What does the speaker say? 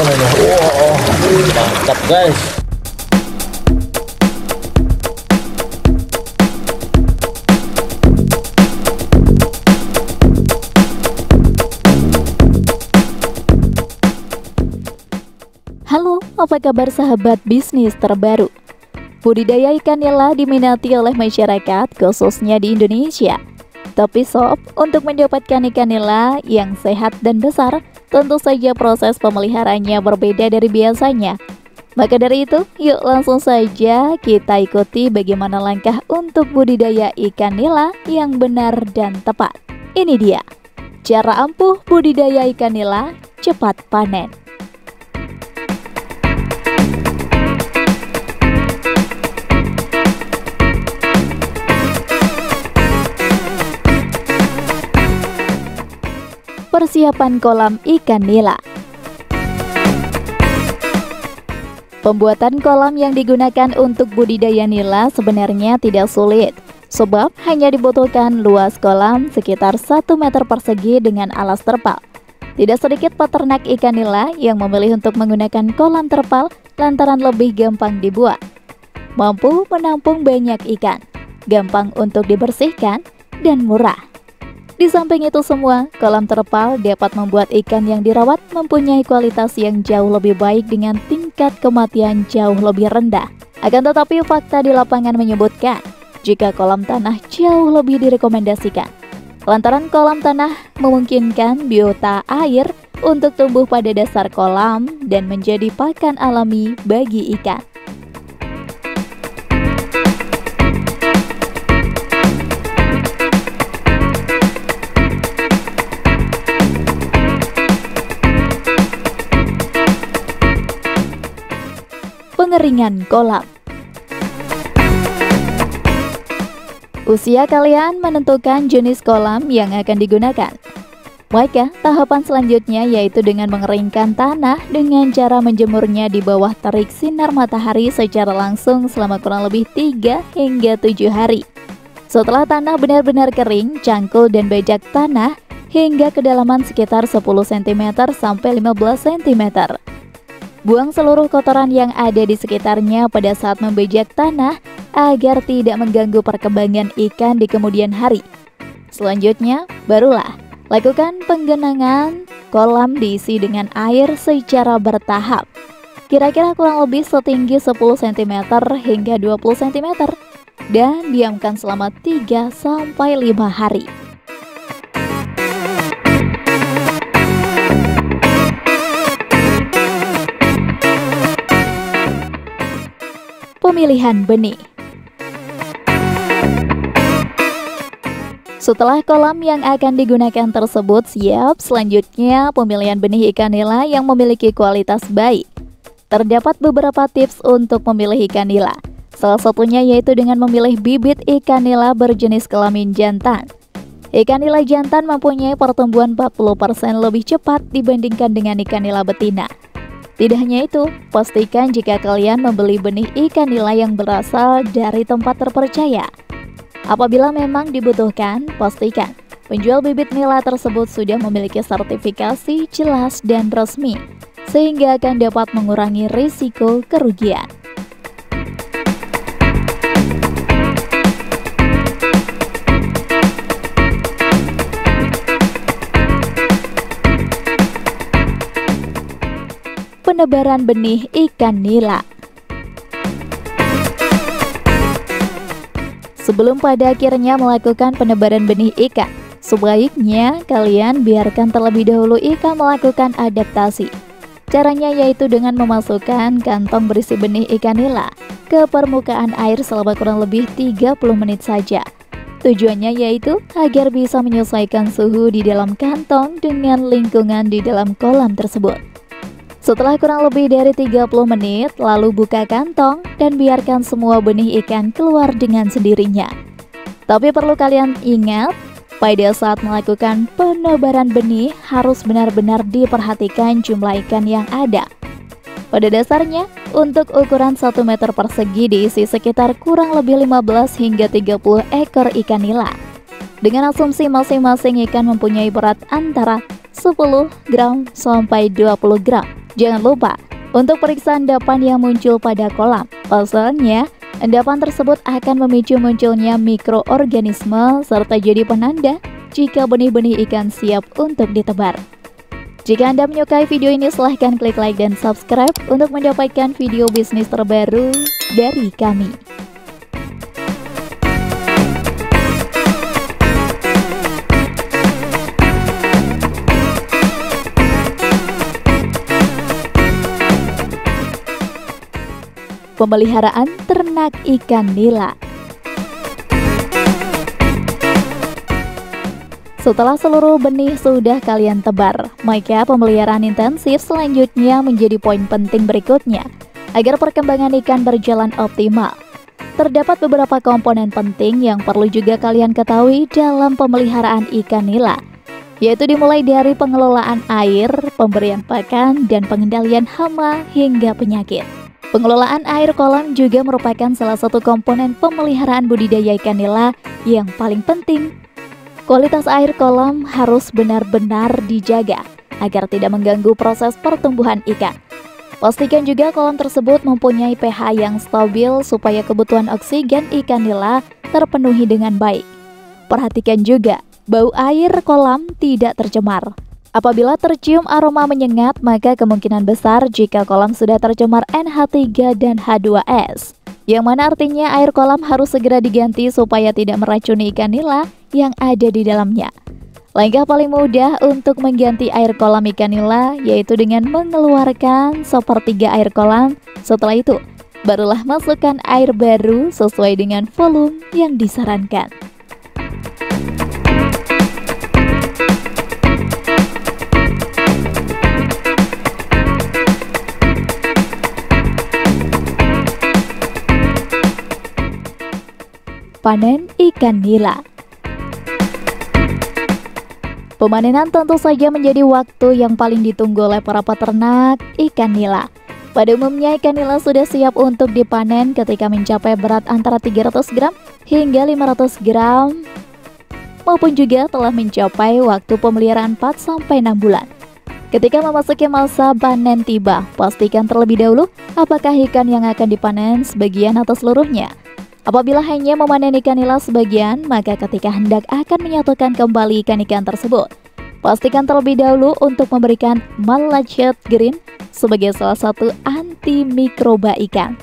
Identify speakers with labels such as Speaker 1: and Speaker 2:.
Speaker 1: langsung ini. Wow, mantap guys.
Speaker 2: Halo, apa kabar sahabat bisnis terbaru? Budidaya ikan nila diminati oleh masyarakat khususnya di Indonesia. Tapi sob, untuk mendapatkan ikan nila yang sehat dan besar, tentu saja proses pemeliharaannya berbeda dari biasanya. Maka dari itu, yuk langsung saja kita ikuti bagaimana langkah untuk budidaya ikan nila yang benar dan tepat. Ini dia, cara ampuh budidaya ikan nila cepat panen. Persiapan kolam ikan nila. Pembuatan kolam yang digunakan untuk budidaya nila sebenarnya tidak sulit, sebab hanya dibutuhkan luas kolam sekitar 1 meter persegi dengan alas terpal. Tidak sedikit peternak ikan nila yang memilih untuk menggunakan kolam terpal lantaran lebih gampang dibuat. Mampu menampung banyak ikan, gampang untuk dibersihkan, dan murah. Di samping itu semua, kolam terpal dapat membuat ikan yang dirawat mempunyai kualitas yang jauh lebih baik dengan tingkat kematian jauh lebih rendah. Akan tetapi fakta di lapangan menyebutkan, jika kolam tanah jauh lebih direkomendasikan. Lantaran kolam tanah memungkinkan biota air untuk tumbuh pada dasar kolam dan menjadi pakan alami bagi ikan. Pengeringan kolam. Usia kalian menentukan jenis kolam yang akan digunakan. Maka tahapan selanjutnya yaitu dengan mengeringkan tanah dengan cara menjemurnya di bawah terik sinar matahari secara langsung selama kurang lebih 3 hingga 7 hari. Setelah tanah benar-benar kering, cangkul dan bajak tanah hingga kedalaman sekitar 10 cm sampai 15 cm. Buang seluruh kotoran yang ada di sekitarnya pada saat membajak tanah agar tidak mengganggu perkembangan ikan di kemudian hari. Selanjutnya, barulah lakukan penggenangan kolam diisi dengan air secara bertahap. Kira-kira kurang lebih setinggi 10 cm hingga 20 cm dan diamkan selama 3-5 hari. Pemilihan benih. Setelah kolam yang akan digunakan tersebut siap, selanjutnya pemilihan benih ikan nila yang memiliki kualitas baik. Terdapat beberapa tips untuk memilih ikan nila. Salah satunya yaitu dengan memilih bibit ikan nila berjenis kelamin jantan. Ikan nila jantan mempunyai pertumbuhan 40% lebih cepat dibandingkan dengan ikan nila betina. Tidak hanya itu, pastikan jika kalian membeli benih ikan nila yang berasal dari tempat terpercaya. Apabila memang dibutuhkan, pastikan penjual bibit nila tersebut sudah memiliki sertifikasi jelas dan resmi, sehingga akan dapat mengurangi risiko kerugian. Penebaran benih ikan nila. Sebelum pada akhirnya melakukan penebaran benih ikan, sebaiknya kalian biarkan terlebih dahulu ikan melakukan adaptasi. Caranya yaitu dengan memasukkan kantong berisi benih ikan nila ke permukaan air selama kurang lebih 30 menit saja. Tujuannya yaitu agar bisa menyesuaikan suhu di dalam kantong dengan lingkungan di dalam kolam tersebut. Setelah kurang lebih dari 30 menit, lalu buka kantong dan biarkan semua benih ikan keluar dengan sendirinya. Tapi perlu kalian ingat, pada saat melakukan penebaran benih harus benar-benar diperhatikan jumlah ikan yang ada. Pada dasarnya, untuk ukuran 1 meter persegi diisi sekitar kurang lebih 15 hingga 30 ekor ikan nila. Dengan asumsi masing-masing ikan mempunyai berat antara 10 gram sampai 20 gram. Jangan lupa untuk periksa endapan yang muncul pada kolam. Pasalnya, endapan tersebut akan memicu munculnya mikroorganisme serta jadi penanda jika benih-benih ikan siap untuk ditebar. Jika Anda menyukai video ini, silahkan klik like dan subscribe untuk mendapatkan video bisnis terbaru dari kami. Pemeliharaan ternak ikan nila. Setelah seluruh benih sudah kalian tebar, maka pemeliharaan intensif selanjutnya menjadi poin penting berikutnya agar perkembangan ikan berjalan optimal. Terdapat beberapa komponen penting yang perlu juga kalian ketahui dalam pemeliharaan ikan nila, yaitu dimulai dari pengelolaan air, pemberian pakan, dan pengendalian hama hingga penyakit. Pengelolaan air kolam juga merupakan salah satu komponen pemeliharaan budidaya ikan nila yang paling penting. Kualitas air kolam harus benar-benar dijaga agar tidak mengganggu proses pertumbuhan ikan. Pastikan juga kolam tersebut mempunyai pH yang stabil supaya kebutuhan oksigen ikan nila terpenuhi dengan baik. Perhatikan juga bau air kolam tidak tercemar. Apabila tercium aroma menyengat, maka kemungkinan besar jika kolam sudah tercemar NH3 dan H2S, yang mana artinya air kolam harus segera diganti supaya tidak meracuni ikan nila yang ada di dalamnya. Langkah paling mudah untuk mengganti air kolam ikan nila yaitu dengan mengeluarkan sepertiga air kolam. Setelah itu, barulah masukkan air baru sesuai dengan volume yang disarankan. Panen ikan nila. Pemanenan tentu saja menjadi waktu yang paling ditunggu oleh para peternak ikan nila. Pada umumnya ikan nila sudah siap untuk dipanen ketika mencapai berat antara 300 gram hingga 500 gram, maupun juga telah mencapai waktu pemeliharaan 4-6 bulan. Ketika memasuki masa panen tiba, pastikan terlebih dahulu apakah ikan yang akan dipanen sebagian atau seluruhnya. Apabila hanya memanen ikan nila sebagian, maka ketika hendak akan menyatukan kembali ikan-ikan tersebut, pastikan terlebih dahulu untuk memberikan Malathion Green sebagai salah satu anti mikroba ikan.